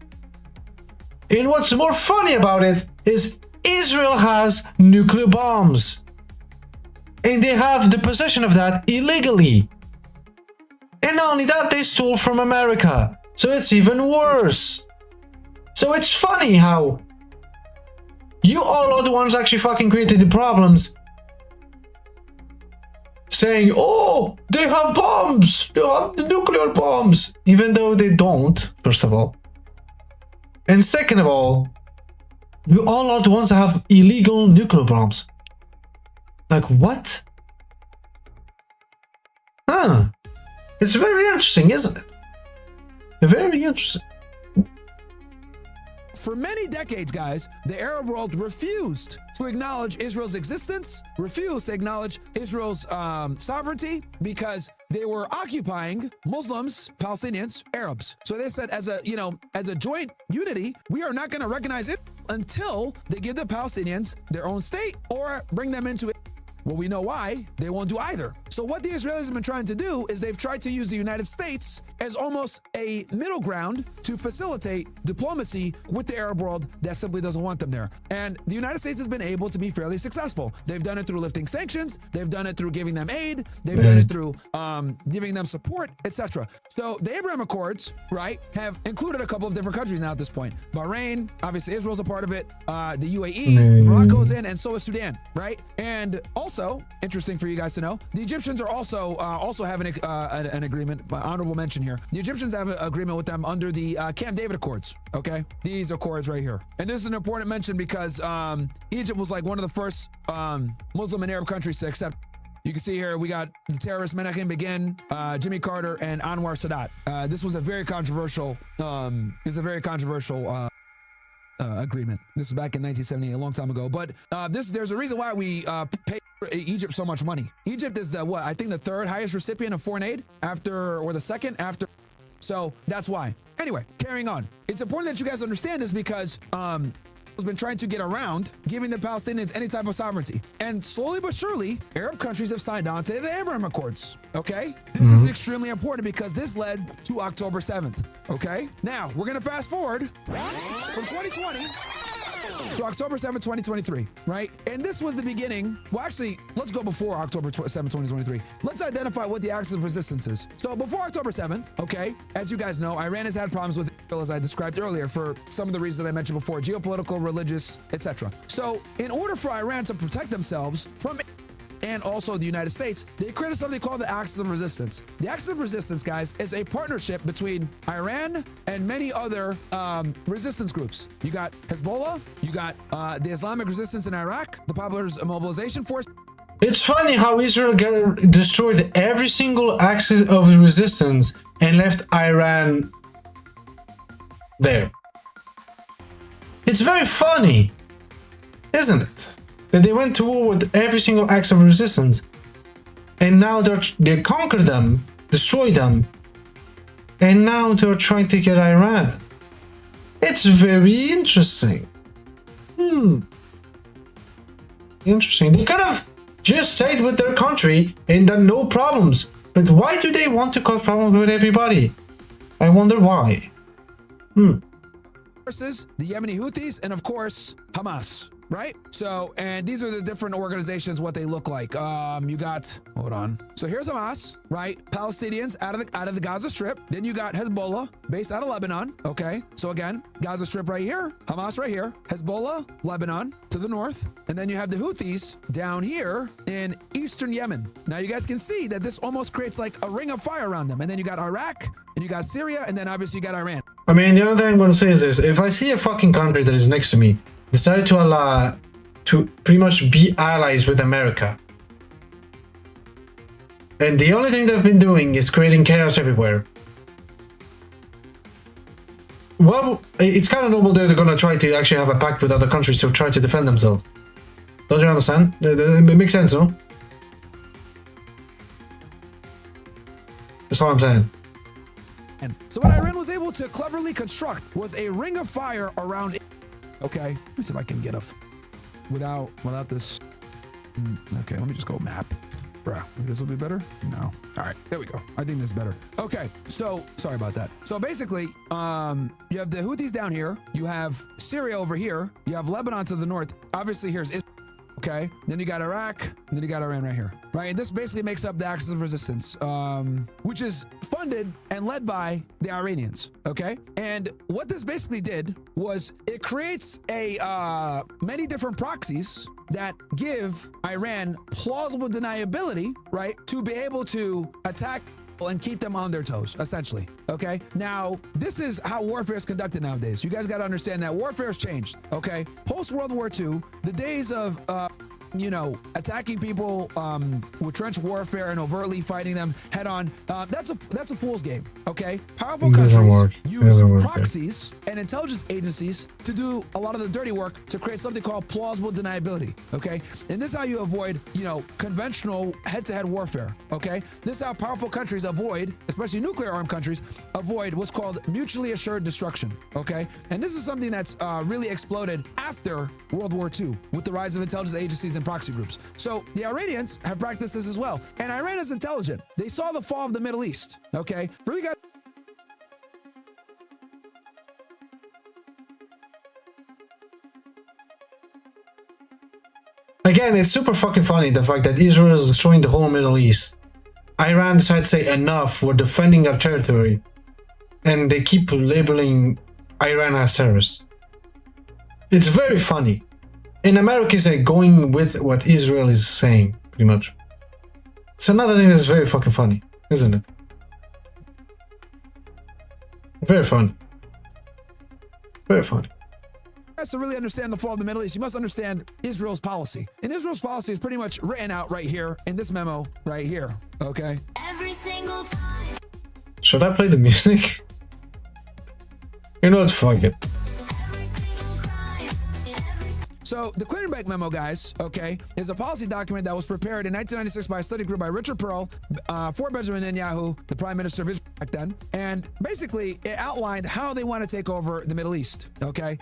And what's more funny about it is Israel has nuclear bombs. And they have the possession of that illegally. And not only that, they stole from America. So it's even worse. So it's funny how you all are the ones actually fucking creating the problems. Saying, oh, they have bombs. They have the nuclear bombs. Even though they don't, first of all. And second of all, you all are the ones that have illegal nuclear bombs. Like, what? Huh. It's very interesting, isn't it? Very interesting. For many decades, guys, the Arab world refused to acknowledge Israel's existence, refused to acknowledge Israel's sovereignty because they were occupying Muslims, Palestinians, Arabs. So they said, as a joint unity, we are not going to recognize it until they give the Palestinians their own state or bring them into it. Well, we know why. They won't do either. So what the Israelis have been trying to do is they've tried to use the United States as almost a middle ground to facilitate diplomacy with the Arab world that simply doesn't want them there. And the United States has been able to be fairly successful. They've done it through lifting sanctions. They've done it through giving them aid. They've done it through giving them support, etc. So the Abraham Accords, right, have included a couple of different countries now at this point. Bahrain, obviously Israel's a part of it. The UAE, Morocco's in, and so is Sudan, right? And also, interesting for you guys to know, the Egyptians are also having an agreement. Honorable mention here. The Egyptians have an agreement with them under the Camp David Accords. Okay, these accords right here, and this is an important mention because Egypt was like one of the first Muslim and Arab countries to accept. You can see here we got the terrorist Menachem Begin, Jimmy Carter, and Anwar Sadat. This was a very controversial. Agreement. This was back in 1978, a long time ago. But there's a reason why we pay Egypt so much money. Egypt is I think the third highest recipient of foreign aid or the second after. So that's why. Anyway, carrying on. It's important that you guys understand this because has been trying to get around giving the Palestinians any type of sovereignty. And slowly but surely, Arab countries have signed on to the Abraham Accords. Okay? This is extremely important because this led to October 7th. Okay? Now, we're going to fast forward from 2020 to October 7th, 2023, right? And this was the beginning. Well, actually, let's go before October 7th, 2023. Let's identify what the axis of resistance is. So before October 7th, okay, as you guys know, Iran has had problems with Israel, as I described earlier, for some of the reasons that I mentioned before, geopolitical, religious, etc. So in order for Iran to protect themselves from and also the United States, they created something called the Axis of Resistance. The Axis of Resistance, guys, is a partnership between Iran and many other resistance groups. You got Hezbollah, you got the Islamic Resistance in Iraq, the Popular Mobilization Force. It's funny how Israel destroyed every single axis of resistance and left Iran there. It's very funny, isn't it? That they went to war with every single axe of resistance, and now they conquered them, destroyed them, and now they're trying to get Iran. It's very interesting. Interesting. They could have just stayed with their country and done no problems. But why do they want to cause problems with everybody? I wonder why. Versus the Yemeni Houthis and of course Hamas. Right? So, and these are the different organizations, what they look like. You got, hold on. So here's Hamas, right? Palestinians out of the Gaza Strip. Then you got Hezbollah, based out of Lebanon. Okay. So again, Gaza Strip right here, Hamas right here, Hezbollah, Lebanon to the north. And then you have the Houthis down here in eastern Yemen. Now you guys can see that this almost creates like a ring of fire around them. And then you got Iraq, and you got Syria, and then obviously you got Iran. I mean, the other thing I'm going to say is this. If I see a fucking country that is next to me decide to allow to pretty much be allies with America, and the only thing they've been doing is creating chaos everywhere, well, it's kind of normal they're going to try to actually have a pact with other countries to try to defend themselves. Don't you understand? It makes sense, no? That's all I'm saying. And so what Iran was able to cleverly construct was a ring of fire around it. Okay, let me see if I can get a without this. Okay, let me just go map. Bruh, this would be better? No. All right, there we go. I think this is better. Okay, so sorry about that. So basically, you have the Houthis down here. You have Syria over here. You have Lebanon to the north. Obviously, here's Israel. Okay, then you got Iraq, and then you got Iran right here, right? And this basically makes up the axis of resistance, which is funded and led by the Iranians, okay? And what this basically did was it creates a many different proxies that give Iran plausible deniability, right, to be able to attack and keep them on their toes, essentially. Okay. Now, this is how warfare is conducted nowadays. You guys got to understand that warfare has changed. Okay. Post World War II, the days of, attacking people with trench warfare and overtly fighting them head on, that's a fool's game. Okay. Powerful countries use proxies and intelligence agencies to do a lot of the dirty work to create something called plausible deniability. Okay. And this is how you avoid, conventional head-to-head warfare. Okay. This is how powerful countries avoid, especially nuclear armed countries, avoid what's called mutually assured destruction. Okay. And this is something that's really exploded after World War II with the rise of intelligence agencies and proxy groups. So the Iranians have practiced this as well. And Iran is intelligent. They saw the fall of the Middle East. Okay. For you guys. Again, it's super fucking funny the fact that Israel is destroying the whole Middle East. Iran decided to say enough, we're defending our territory. And they keep labeling Iran as terrorists. It's very funny. And America is going with what Israel is saying, pretty much. It's another thing that's very fucking funny, isn't it? Very funny. Very funny. To really understand the fall of the Middle East, you must understand Israel's policy. And Israel's policy is pretty much written out right here in this memo right here. Okay. Every single time. Should I play the music? You know what? Fuck it. Every single crime. So the Clearing Bank memo, guys, okay, is a policy document that was prepared in 1996 by a study group by Richard Pearl for Benjamin Netanyahu, the Prime Minister of Israel back then. And basically, it outlined how they want to take over the Middle East, okay,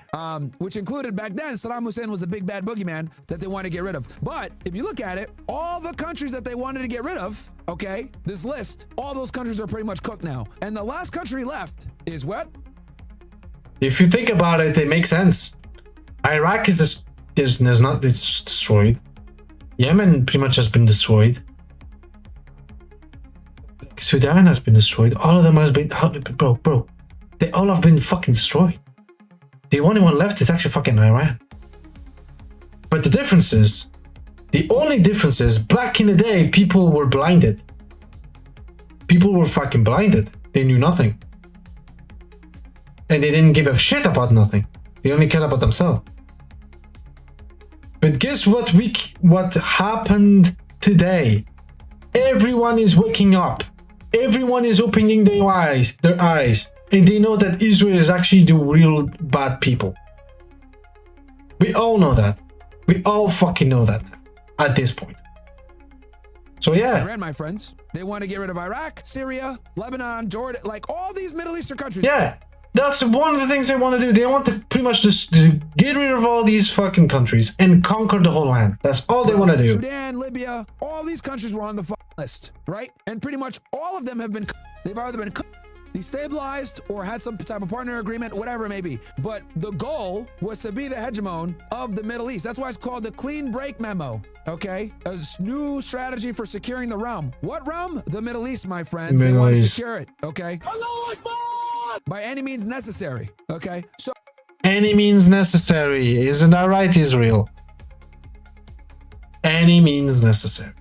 which included back then Saddam Hussein was the big bad boogeyman that they want to get rid of. But if you look at it, all the countries that they wanted to get rid of, okay, this list, all those countries are pretty much cooked now. And the last country left is what? If you think about it, it makes sense. Iraq is just it's destroyed. Yemen pretty much has been destroyed. Sudan has been destroyed. All of them has been, bro. They all have been fucking destroyed. The only one left is actually fucking Iran. But the only difference is, back in the day, people were blinded. People were fucking blinded. They knew nothing. And they didn't give a shit about nothing. They only cared about themselves. But guess what? What happened today? Everyone is waking up. Everyone is opening their eyes, and they know that Israel is actually the real bad people. We all know that. We all fucking know that at this point. So yeah. Iran, my friends, they want to get rid of Iraq, Syria, Lebanon, Jordan, like all these Middle Eastern countries. Yeah. That's one of the things they want to do. They want to pretty much just get rid of all these fucking countries and conquer the whole land. That's all they want to do. Sudan, Libya, all these countries were on the list, right? And pretty much all of them have been, they've either been destabilized or had some type of partner agreement, whatever it may be. But the goal was to be the hegemon of the Middle East. That's why it's called the Clean Break Memo, okay? A new strategy for securing the realm. What realm? The Middle East, my friends. They want to secure it, okay? By any means necessary, okay? So any means necessary. Isn't that right, Israel? Any means necessary.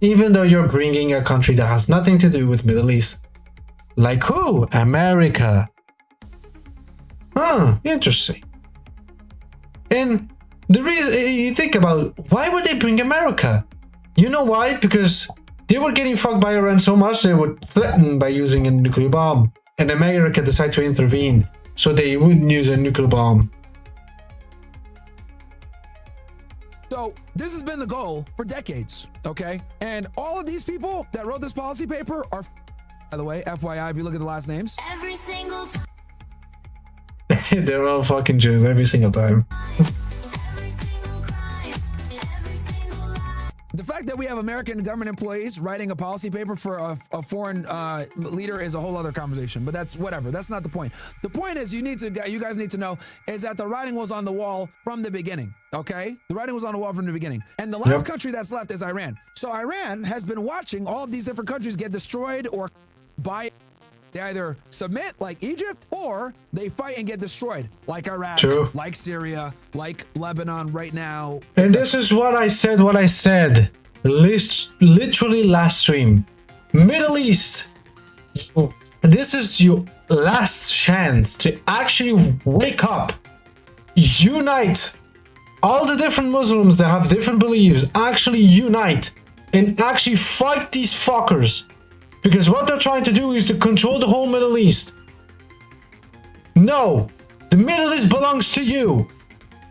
Even though you're bringing a country that has nothing to do with Middle East. Like who? America. Interesting. And the reason you think about, why would they bring America? You know why? Because they were getting fucked by Iran so much they were threatened by using a nuclear bomb, and America decided to intervene so they wouldn't use a nuclear bomb. So this has been the goal for decades, okay? And all of these people that wrote this policy paper are, by the way, FYI, if you look at the last names, Every single time. They're all fucking Jews every single time. Every single crime. Every single lie. the fact that we have American government employees writing a policy paper for a foreign leader is a whole other conversation, but that's whatever. That's not the point. The point is you guys need to know is that the writing was on the wall from the beginning, okay? The writing was on the wall from the beginning. And the last country that's left is Iran. So Iran has been watching all of these different countries get destroyed or by they either submit like Egypt or they fight and get destroyed like Iraq, True. like Syria, like Lebanon right now. And this is what I said literally last stream. Middle East, this is your last chance to actually wake up, unite all the different Muslims that have different beliefs, actually unite and actually fight these fuckers. Because what they're trying to do is to control the whole Middle East. No, the Middle East belongs to you.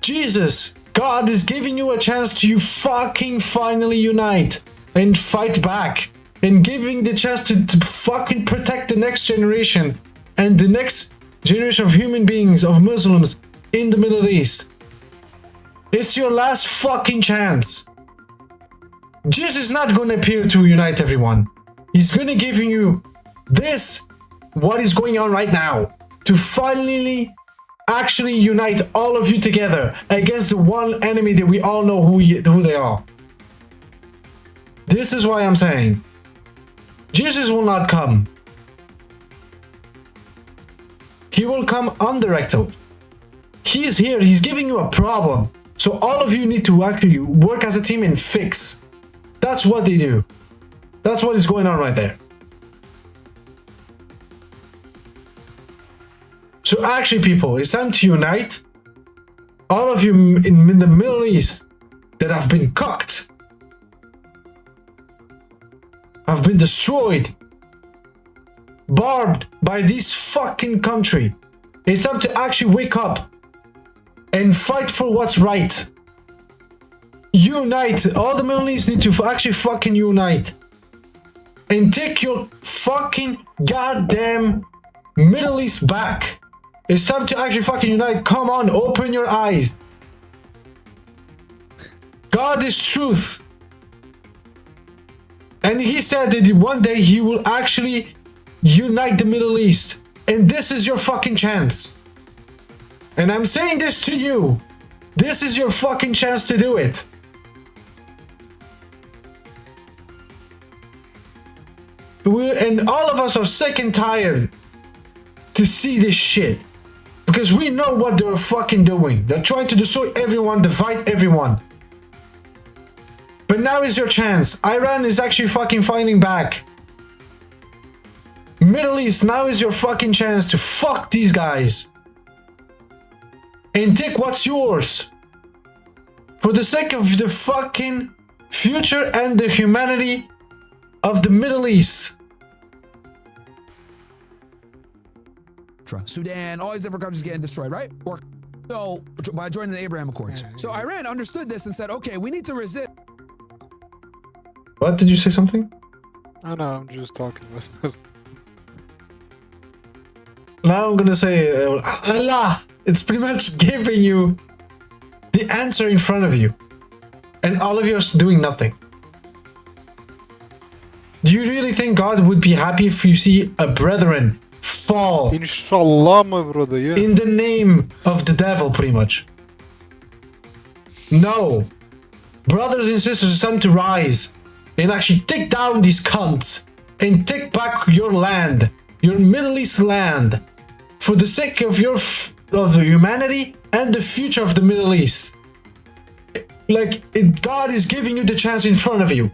Jesus, God is giving you a chance to fucking finally unite and fight back. And giving the chance to fucking protect the next generation and the next generation of human beings, of Muslims in the Middle East. It's your last fucking chance. Jesus is not going to appear to unite everyone. He's going to give you this, what is going on right now, to finally actually unite all of you together against the one enemy that we all know who they are. This is why I'm saying Jesus will not come. He will come undirected. He is here. He's giving you a problem. So all of you need to actually work as a team and fix. That's what they do. That's what is going on right there. So actually, people, it's time to unite. All of you in the Middle East that have been cocked, have been destroyed, barbed by this fucking country. It's time to actually wake up and fight for what's right. Unite. All the Middle East need to actually fucking unite. And take your fucking goddamn Middle East back. It's time to actually fucking unite. Come on, open your eyes. God is truth. And he said that one day he will actually unite the Middle East. And this is your fucking chance. And I'm saying this to you. This is your fucking chance to do it. And all of us are sick and tired to see this shit. Because we know what they're fucking doing. They're trying to destroy everyone, divide everyone. But now is your chance. Iran is actually fucking fighting back. Middle East, now is your fucking chance to fuck these guys. And take what's yours. For the sake of the fucking future and the humanity of the Middle East. Sudan, all these different countries getting destroyed, right? Or so by joining the Abraham Accords. So Iran understood this and said, okay, we need to resist. What, did you say something? Oh no, I'm just talking myself. Now I'm gonna say, Allah, it's pretty much giving you the answer in front of you. And all of you are doing nothing. Do you really think God would be happy if you see a brethren fall Inshallah, my brother, yeah. in the name of the devil, pretty much? No. Brothers and sisters, it's time to rise and actually take down these cunts and take back your land, your Middle East land, for the sake of of humanity and the future of the Middle East. God is giving you the chance in front of you.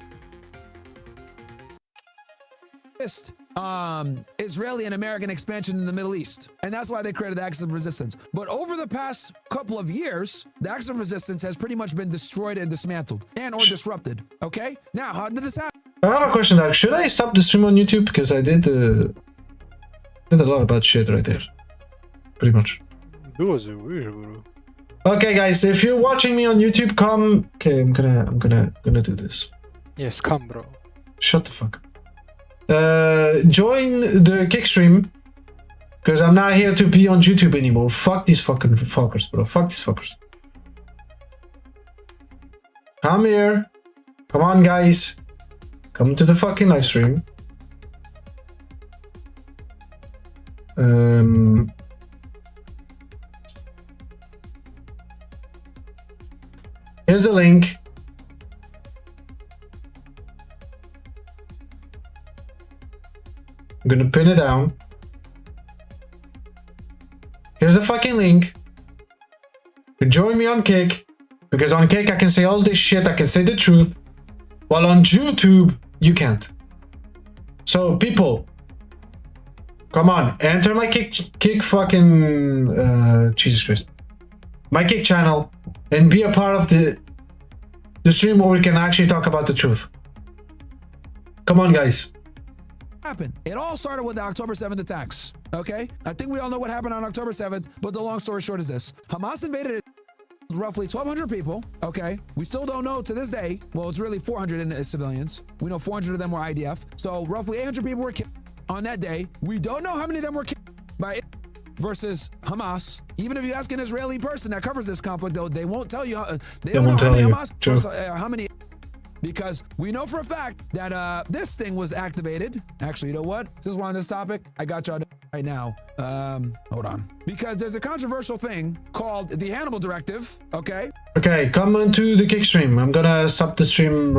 Israeli and American expansion in the Middle East. And that's why they created the Axis of Resistance. But over the past couple of years, the Axis of Resistance has pretty much been destroyed and dismantled and or disrupted. Okay? Now, how did this happen? I have a question, Doug. Should I stop the stream on YouTube? Because I did a lot of bad shit right there. Pretty much. Do as you wish, bro. Okay, guys, if you're watching me on YouTube, come. Okay, I'm gonna do this. Yes, come, bro. Shut the fuck up. Join the kick stream. Because I'm not here to be on YouTube anymore. Fuck these fucking fuckers, bro. Fuck these fuckers. Come here. Come on, guys. Come to the fucking live stream. Here's the link. I'm gonna pin it down. Here's the fucking link. You can join me on Kick, because on Kick I can say all this shit, I can say the truth, while on YouTube you can't. So people, come on, enter my Kick fucking Jesus Christ, my Kick channel, and be a part of the stream where we can actually talk about the truth. Come on, guys. It all started with the October 7th attacks. Okay? I think we all know what happened on October 7th, but the long story short is this. Hamas invaded roughly 1,200 people. Okay? We still don't know to this day. Well, it's really 400 in civilians. We know 400 of them were IDF. So roughly 800 people were killed on that day. We don't know how many of them were killed by versus Hamas. Even if you ask an Israeli person that covers this conflict, though, they won't tell you. They don't know how many Hamas versus, how many. Because we know for a fact that this thing was activated. Actually, you know what? Since we're on this topic, I got y'all right now. Hold on. Because there's a controversial thing called the Hannibal Directive, okay? Okay, come on to the Kick stream. I'm gonna stop the stream right